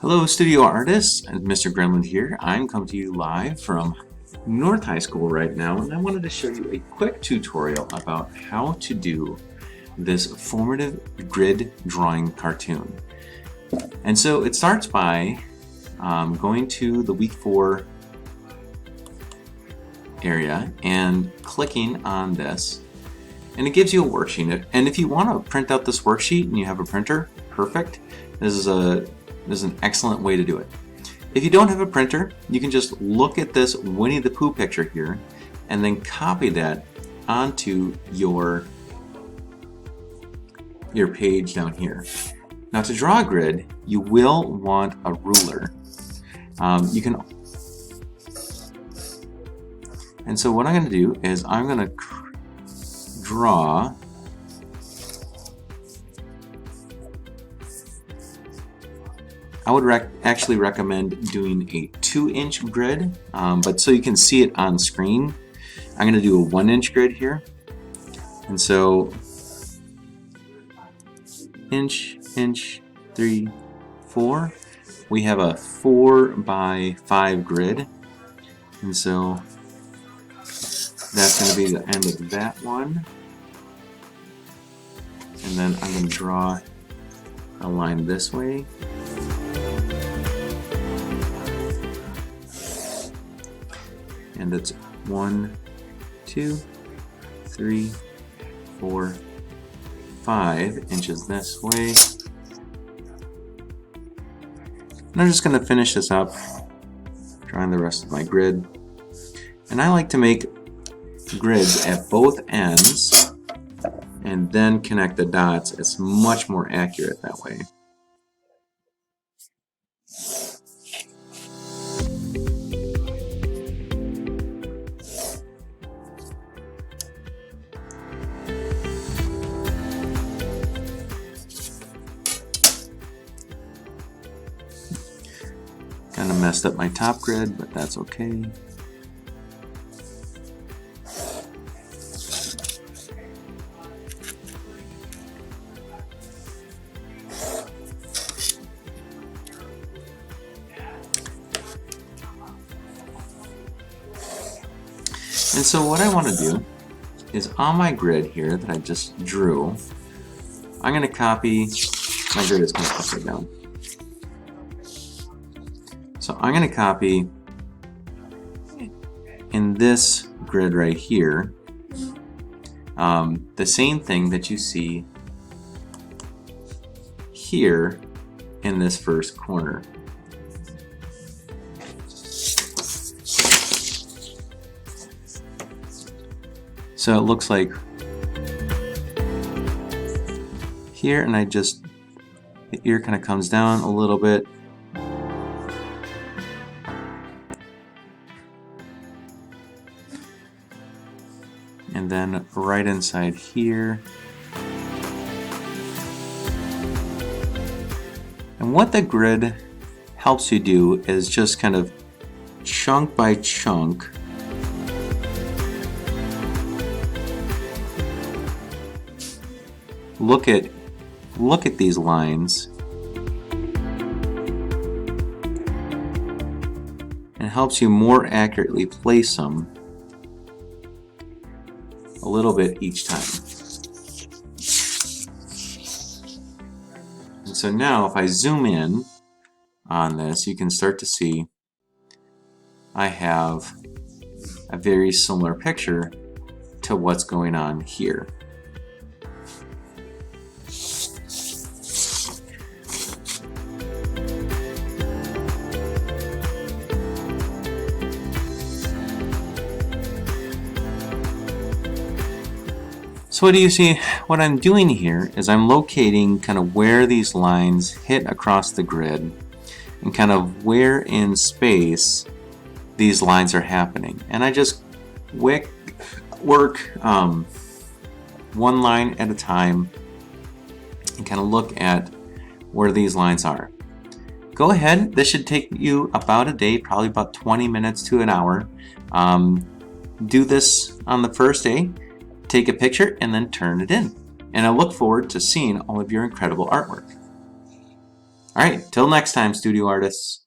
Hello, studio artists. Mr. Grenland here. I'm coming to you live from North High School right now, and I wanted to show you a quick tutorial about how to do this formative grid drawing cartoon. And so it starts by going to the week 4 area and clicking on this, and it gives you a worksheet. And if you want to print out this worksheet and you have a printer, perfect. This is an excellent way to do it. If you don't have a printer, you can just look at this Winnie the Pooh picture here and then copy that onto your page down here. Now, to draw a grid, you will want a ruler. And so what I'm going to do is I'm going to draw I would actually recommend doing a 2-inch grid, but so you can see it on screen, I'm going to do a 1-inch grid here. And so inch, 3, 4. We have a 4 by 5 grid, and so that's going to be the end of that one. And then I'm going to draw a line this way. And it's 1, 2, 3, 4, 5 inches this way. And I'm just going to finish this up, drawing the rest of my grid. And I like to make grids at both ends and then connect the dots. It's much more accurate that way. Kind of messed up my top grid, but that's okay. And so what I want to do is on my grid here that I just drew, I'm going to copy, my grid is kind of upside down. So I'm going to copy in this grid right here the same thing that you see here in this first corner. So it looks like here, and the ear kind of comes down a little bit. And then right inside here. And what the grid helps you do is just kind of chunk by chunk look at these lines, and helps you more accurately place them a little bit each time. And so now if I zoom in on this, you can start to see I have a very similar picture to what's going on here. So what do you see? What I'm doing here is I'm locating kind of where these lines hit across the grid and kind of where in space these lines are happening. And I just work one line at a time and kind of look at where these lines are. Go ahead, this should take you about a day, probably about 20 minutes to an hour. Do this on the first day. Take a picture and then turn it in. And I look forward to seeing all of your incredible artwork. All right, till next time, studio artists.